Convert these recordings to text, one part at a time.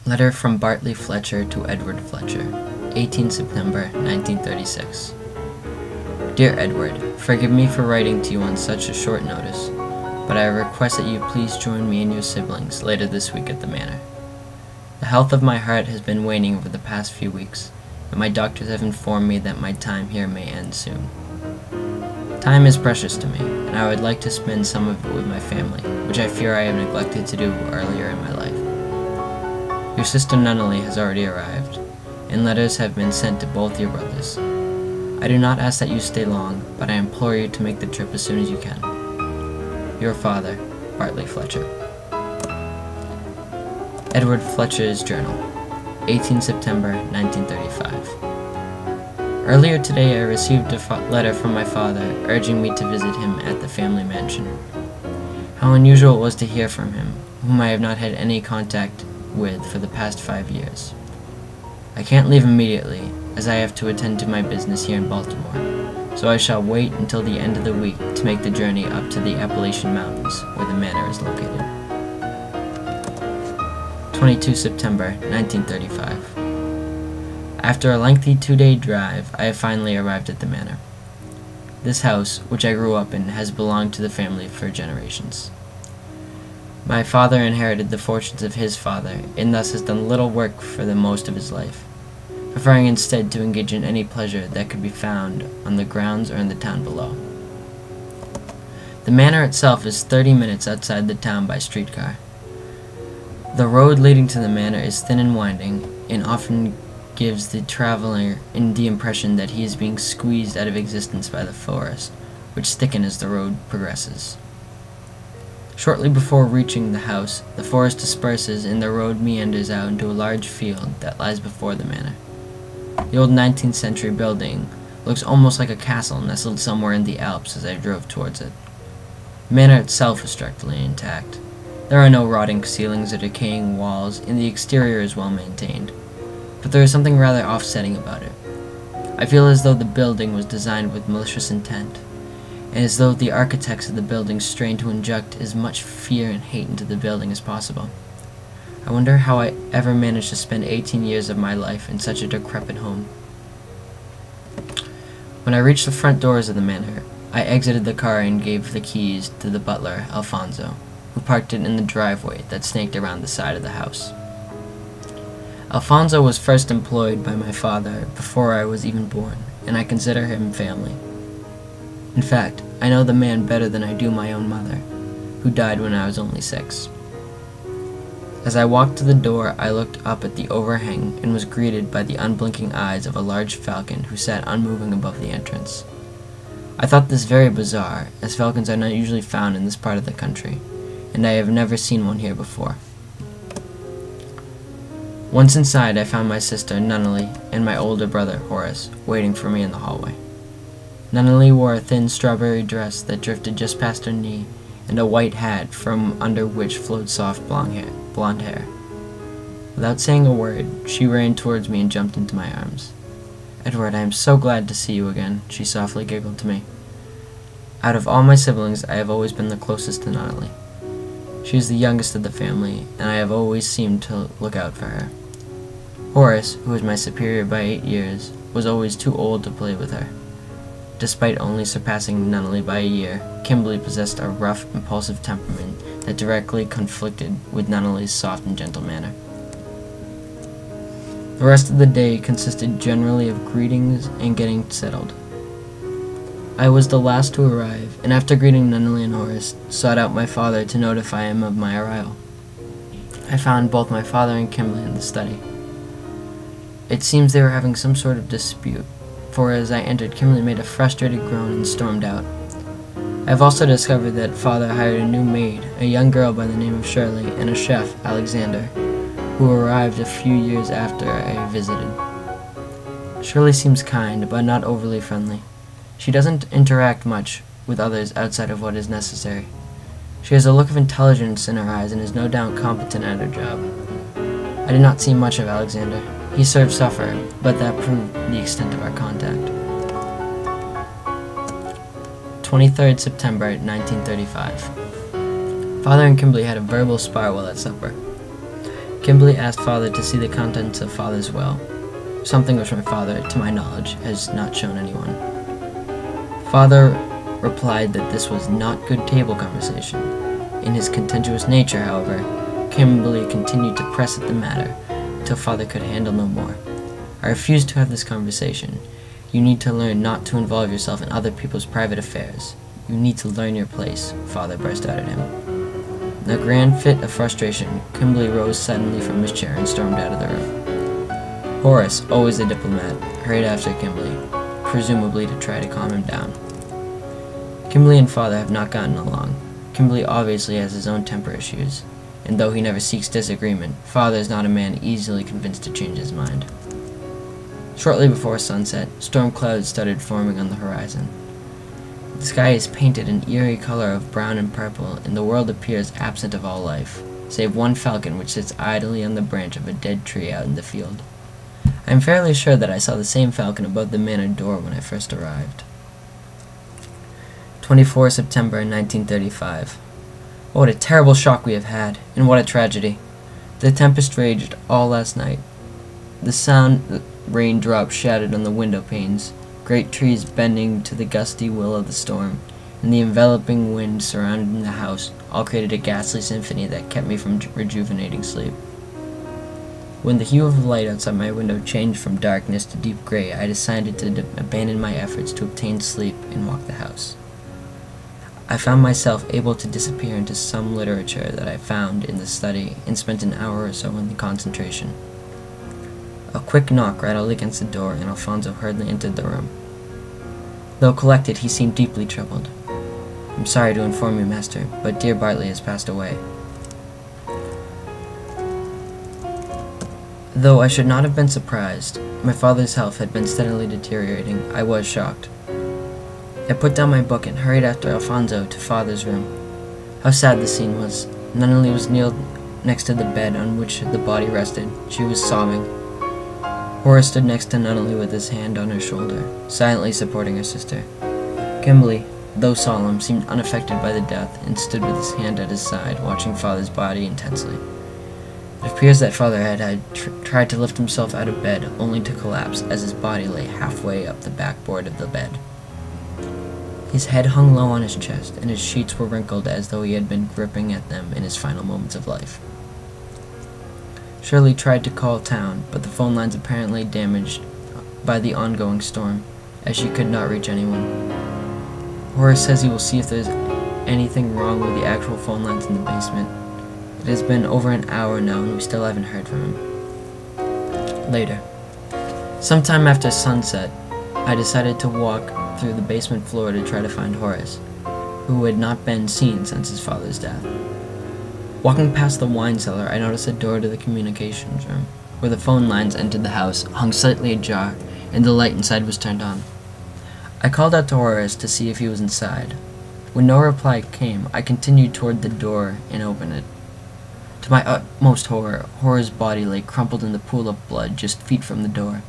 Letter from Bartley Fletcher to Edward Fletcher, 18 September 1936. Dear Edward, forgive me for writing to you on such a short notice, but I request that you please join me and your siblings later this week at the manor. The health of my heart has been waning over the past few weeks, and my doctors have informed me that my time here may end soon. Time is precious to me, and I would like to spend some of it with my family, which I fear I have neglected to do earlier in my life. Your sister Nunnally has already arrived, and letters have been sent to both your brothers. I do not ask that you stay long, but I implore you to make the trip as soon as you can. Your father, Bartley Fletcher. Edward Fletcher's Journal, 18 September 1935. Earlier today I received a letter from my father urging me to visit him at the family mansion. How unusual it was to hear from him, whom I have not had any contact with for the past 5 years. I can't leave immediately, as I have to attend to my business here in Baltimore, so I shall wait until the end of the week to make the journey up to the Appalachian Mountains, where the manor is located. 22 September 1935. After a lengthy 2-day drive, I have finally arrived at the manor. This house, which I grew up in, has belonged to the family for generations. My father inherited the fortunes of his father, and thus has done little work for the most of his life, preferring instead to engage in any pleasure that could be found on the grounds or in the town below. The manor itself is 30 minutes outside the town by streetcar. The road leading to the manor is thin and winding, and often gives the traveler the impression that he is being squeezed out of existence by the forest, which thickens as the road progresses. Shortly before reaching the house, the forest disperses and the road meanders out into a large field that lies before the manor. The old 19th century building looks almost like a castle nestled somewhere in the Alps as I drove towards it. The manor itself is structurally intact. There are no rotting ceilings or decaying walls, and the exterior is well maintained. But there is something rather offsetting about it. I feel as though the building was designed with malicious intent, and as though the architects of the building strained to inject as much fear and hate into the building as possible. I wonder how I ever managed to spend 18 years of my life in such a decrepit home. When I reached the front doors of the manor, I exited the car and gave the keys to the butler, Alfonso, who parked it in the driveway that snaked around the side of the house. Alfonso was first employed by my father before I was even born, and I consider him family. In fact, I know the man better than I do my own mother, who died when I was only 6. As I walked to the door, I looked up at the overhang and was greeted by the unblinking eyes of a large falcon who sat unmoving above the entrance. I thought this very bizarre, as falcons are not usually found in this part of the country, and I have never seen one here before. Once inside, I found my sister, Nunnally, and my older brother, Horace, waiting for me in the hallway. Nunnally wore a thin strawberry dress that drifted just past her knee, and a white hat from under which flowed soft blonde hair. Without saying a word, she ran towards me and jumped into my arms. "Edward, I am so glad to see you again," she softly giggled to me. Out of all my siblings, I have always been the closest to Nunnally. She is the youngest of the family, and I have always seemed to look out for her. Horace, who was my superior by 8 years, was always too old to play with her. Despite only surpassing Nunnally by a year, Kimberly possessed a rough, impulsive temperament that directly conflicted with Nunnally's soft and gentle manner. The rest of the day consisted generally of greetings and getting settled. I was the last to arrive, and after greeting Nunnally and Horace, sought out my father to notify him of my arrival. I found both my father and Kimberly in the study. It seems they were having some sort of dispute, for as I entered, Kimberly made a frustrated groan and stormed out. I have also discovered that father hired a new maid, a young girl by the name of Shirley, and a chef, Alexander, who arrived a few years after I visited. Shirley seems kind, but not overly friendly. She doesn't interact much with others outside of what is necessary. She has a look of intelligence in her eyes and is no doubt competent at her job. I did not see much of Alexander. He served supper, but that proved the extent of our contact. 23rd September 1935. Father and Kimberly had a verbal spar while at supper. Kimberly asked Father to see the contents of Father's will, something which my father, to my knowledge, has not shown anyone. Father replied that this was not good table conversation. In his contentious nature, however, Kimberly continued to press at the matter until Father could handle no more. I refused to have this conversation. You need to learn not to involve yourself in other people's private affairs. You need to learn your place, Father burst out at him. In a grand fit of frustration, Kimberly rose suddenly from his chair and stormed out of the room. Horace, always a diplomat, hurried after Kimberly, presumably to try to calm him down. Kimberly and Father have not gotten along. Kimberly obviously has his own temper issues, and though he never seeks disagreement, Father is not a man easily convinced to change his mind. Shortly before sunset, storm clouds started forming on the horizon. The sky is painted an eerie color of brown and purple, and the world appears absent of all life, save one falcon which sits idly on the branch of a dead tree out in the field. I am fairly sure that I saw the same falcon above the manor door when I first arrived. 24 September 1935. What a terrible shock we have had, and what a tragedy. The tempest raged all last night. The sound raindrops shattered on the window panes, great trees bending to the gusty will of the storm, and the enveloping wind surrounding the house all created a ghastly symphony that kept me from rejuvenating sleep. When the hue of the light outside my window changed from darkness to deep gray, I decided to abandon my efforts to obtain sleep and walk the house. I found myself able to disappear into some literature that I found in the study and spent an hour or so in the concentration. A quick knock rattled against the door, and Alfonso hurriedly entered the room. Though collected, he seemed deeply troubled. "I'm sorry to inform you, master, but dear Bartley has passed away." Though I should not have been surprised, my father's health had been steadily deteriorating, I was shocked. I put down my book and hurried after Alfonso to Father's room. How sad the scene was. Nunnally was kneeled next to the bed on which the body rested. She was sobbing. Horace stood next to Nunnally with his hand on her shoulder, silently supporting her sister. Kimberly, though solemn, seemed unaffected by the death and stood with his hand at his side, watching Father's body intensely. It appears that Father had tried to lift himself out of bed, only to collapse as his body lay halfway up the backboard of the bed. His head hung low on his chest, and his sheets were wrinkled as though he had been gripping at them in his final moments of life. Shirley tried to call town, but the phone lines apparently damaged by the ongoing storm, as she could not reach anyone. Horace says he will see if there's anything wrong with the actual phone lines in the basement. It has been over an hour now, and we still haven't heard from him. Later. Sometime after sunset, I decided to walk through the basement floor to try to find Horace, who had not been seen since his father's death. Walking past the wine cellar, I noticed a door to the communications room, where the phone lines entered the house, hung slightly ajar, and the light inside was turned on. I called out to Horace to see if he was inside. When no reply came, I continued toward the door and opened it. To my utmost horror, Horace's body lay crumpled in the pool of blood just feet from the door.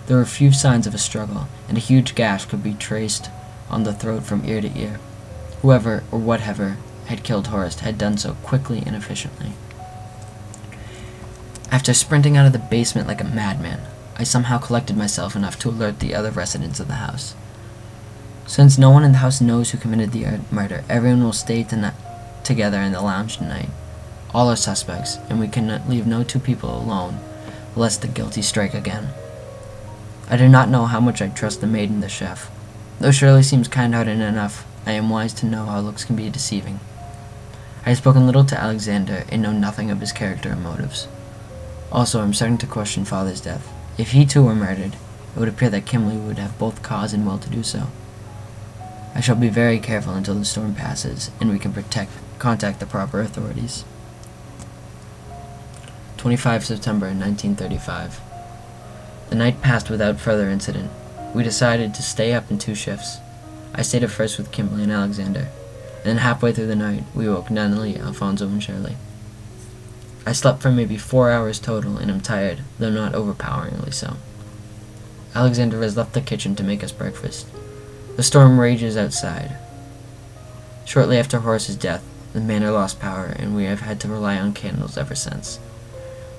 There were few signs of a struggle, and a huge gash could be traced on the throat from ear to ear. Whoever, or whatever, had killed Horace had done so quickly and efficiently. After sprinting out of the basement like a madman, I somehow collected myself enough to alert the other residents of the house. Since no one in the house knows who committed the murder, everyone will stay together in the lounge tonight. All are suspects, and we cannot leave no two people alone, lest the guilty strike again. I do not know how much I trust the maid and the chef. Though Shirley seems kind-hearted enough, I am wise to know how looks can be deceiving. I have spoken little to Alexander and know nothing of his character and motives. Also, I am starting to question Father's death. If he too were murdered, it would appear that Kimberly would have both cause and will to do so. I shall be very careful until the storm passes, and we can contact the proper authorities. 25 September 1935. The night passed without further incident. We decided to stay up in 2 shifts. I stayed up first with Kimberly and Alexander, and then halfway through the night, we woke Nunnally, Alfonso, and Shirley. I slept for maybe 4 hours total, and am tired, though not overpoweringly so. Alexander has left the kitchen to make us breakfast. The storm rages outside. Shortly after Horace's death, the manor lost power, and we have had to rely on candles ever since.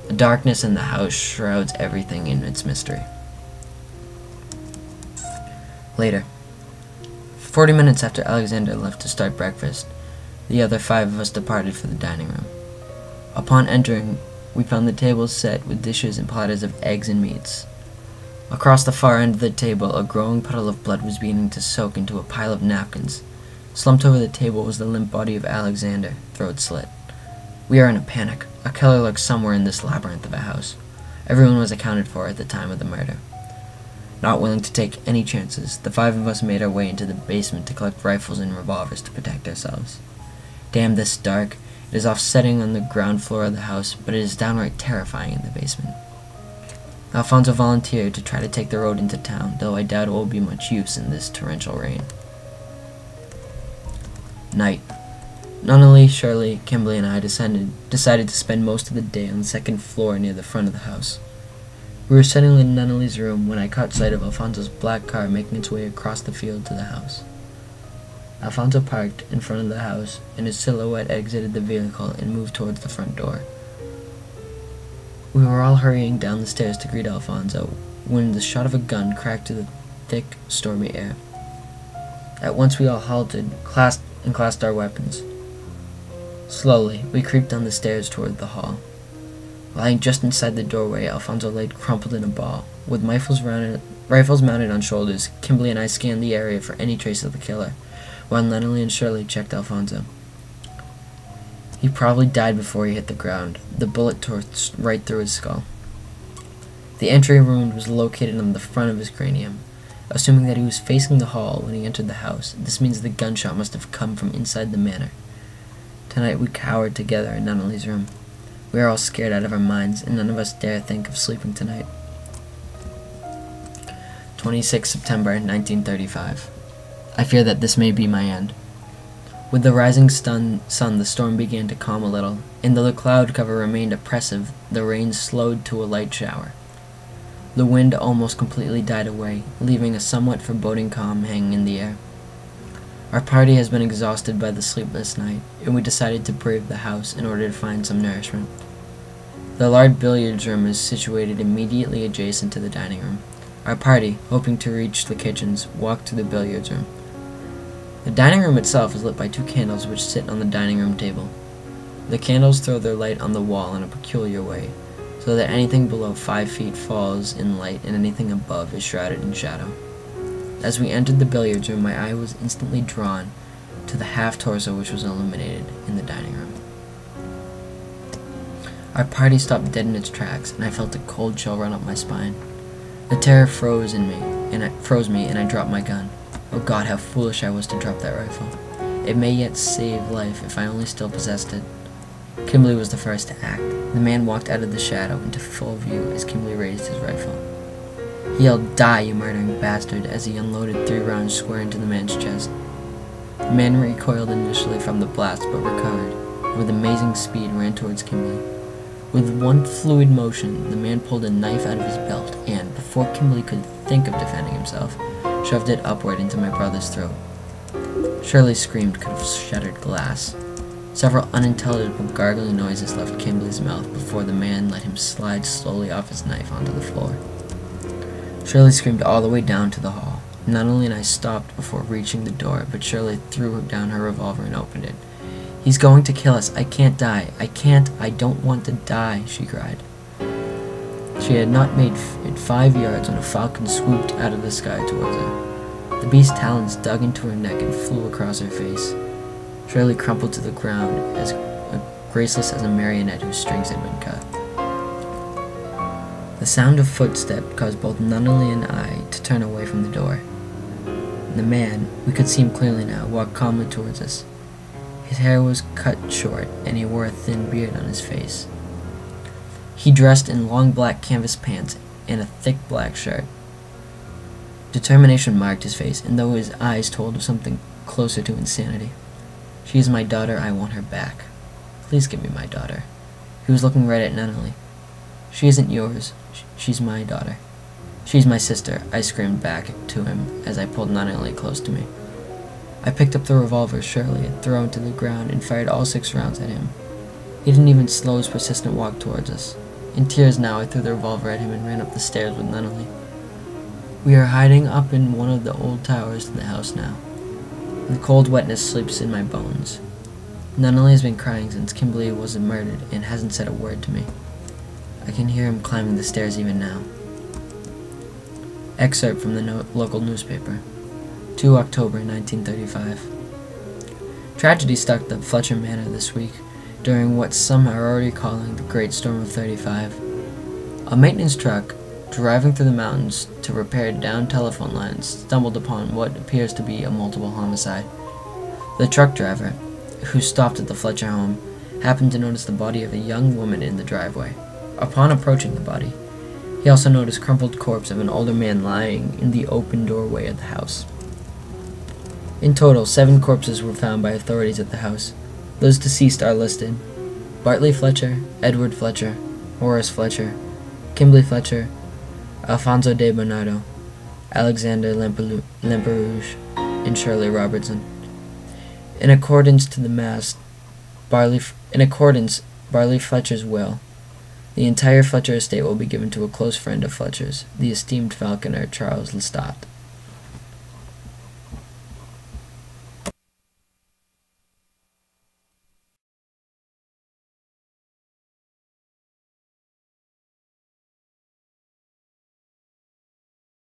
The darkness in the house shrouds everything in its mystery. Later. 40 minutes after Alexander left to start breakfast, the other 5 of us departed for the dining room. Upon entering, we found the table set with dishes and platters of eggs and meats. Across the far end of the table, a growing puddle of blood was beginning to soak into a pile of napkins. Slumped over the table was the limp body of Alexander, throat slit. We are in a panic. A killer lurks somewhere in this labyrinth of a house. Everyone was accounted for at the time of the murder. Not willing to take any chances, the 5 of us made our way into the basement to collect rifles and revolvers to protect ourselves. Damn this dark. It is offsetting on the ground floor of the house, but it is downright terrifying in the basement. Alfonso volunteered to try to take the road into town, though I doubt it will be much use in this torrential rain. Night. Nunnally, Shirley, Kimberly, and I decided to spend most of the day on the second floor near the front of the house. We were settling in Nunnally's room when I caught sight of Alfonso's black car making its way across the field to the house. Alfonso parked in front of the house, and his silhouette exited the vehicle and moved towards the front door. We were all hurrying down the stairs to greet Alfonso when the shot of a gun cracked through the thick, stormy air. At once we all halted, clasped our weapons. Slowly, we creeped down the stairs toward the hall. Lying just inside the doorway, Alfonso lay crumpled in a ball. With rifles mounted on shoulders, Kimberly and I scanned the area for any trace of the killer, while Nunnally and Shirley checked Alfonso. He probably died before he hit the ground. The bullet tore right through his skull. The entry wound was located on the front of his cranium. Assuming that he was facing the hall when he entered the house, this means the gunshot must have come from inside the manor. Tonight we cowered together in Nunnally's room. We are all scared out of our minds, and none of us dare think of sleeping tonight. 26 September 1935. I fear that this may be my end. With the rising sun, the storm began to calm a little, and though the cloud cover remained oppressive, the rain slowed to a light shower. The wind almost completely died away, leaving a somewhat foreboding calm hanging in the air. Our party has been exhausted by the sleepless night, and we decided to brave the house in order to find some nourishment. The large billiards room is situated immediately adjacent to the dining room. Our party, hoping to reach the kitchens, walked to the billiards room. The dining room itself is lit by 2 candles which sit on the dining room table. The candles throw their light on the wall in a peculiar way, so that anything below 5 feet falls in light and anything above is shrouded in shadow. As we entered the billiards room, my eye was instantly drawn to the half-torso which was illuminated in the dining room. Our party stopped dead in its tracks, and I felt a cold chill run up my spine. The terror froze me, and I dropped my gun. Oh God, how foolish I was to drop that rifle. It may yet save life if I only still possessed it. Kimberly was the first to act. The man walked out of the shadow into full view as Kimberly raised his rifle. He yelled, "Die, you murdering bastard," as he unloaded 3 rounds square into the man's chest. The man recoiled initially from the blast, but recovered, and with amazing speed ran towards Kimberly. With one fluid motion, the man pulled a knife out of his belt and, before Kimberly could think of defending himself, shoved it upward into my brother's throat. Shirley's scream could have shattered glass. Several unintelligible gargling noises left Kimberly's mouth before the man let him slide slowly off his knife onto the floor. Shirley screamed all the way down to the hall. Nunnally and I stopped before reaching the door, but Shirley threw down her revolver and opened it. "He's going to kill us. I can't die. I don't want to die," she cried. She had not made it 5 yards when a falcon swooped out of the sky towards her. The beast's talons dug into her neck and flew across her face. Shirley crumpled to the ground, as graceless as a marionette whose strings had been cut. The sound of footsteps caused both Nunnally and I to turn away from the door. The man, we could see him clearly now, walked calmly towards us. His hair was cut short, and he wore a thin beard on his face. He dressed in long black canvas pants and a thick black shirt. Determination marked his face, and though his eyes told of something closer to insanity. "She is my daughter. I want her back. Please give me my daughter." He was looking right at Nunnally. "She isn't yours. She's my daughter." "She's my sister," I screamed back to him as I pulled Nunnally close to me. I picked up the revolver Shirley had thrown to the ground and fired all 6 rounds at him. He didn't even slow his persistent walk towards us. In tears now, I threw the revolver at him and ran up the stairs with Nunnally. We are hiding up in one of the old towers of the house now. The cold wetness sleeps in my bones. Nunnally has been crying since Kimberly was murdered and hasn't said a word to me. I can hear him climbing the stairs even now. Excerpt from the local newspaper. 2 October 1935. Tragedy struck the Fletcher Manor this week during what some are already calling the Great Storm of 35. A maintenance truck driving through the mountains to repair down telephone lines stumbled upon what appears to be a multiple homicide. The truck driver, who stopped at the Fletcher home, happened to notice the body of a young woman in the driveway. Upon approaching the body, he also noticed crumpled corpse of an older man lying in the open doorway of the house. In total, 7 corpses were found by authorities at the house. Those deceased are listed: Bartley Fletcher, Edward Fletcher, Horace Fletcher, Kimberly Fletcher, Alfonso de Bernardo, Alexander Lamperouge, and Shirley Robertson. In accordance, Bartley Fletcher's will, the entire Fletcher estate will be given to a close friend of Fletcher's, the esteemed falconer Charles Lestat.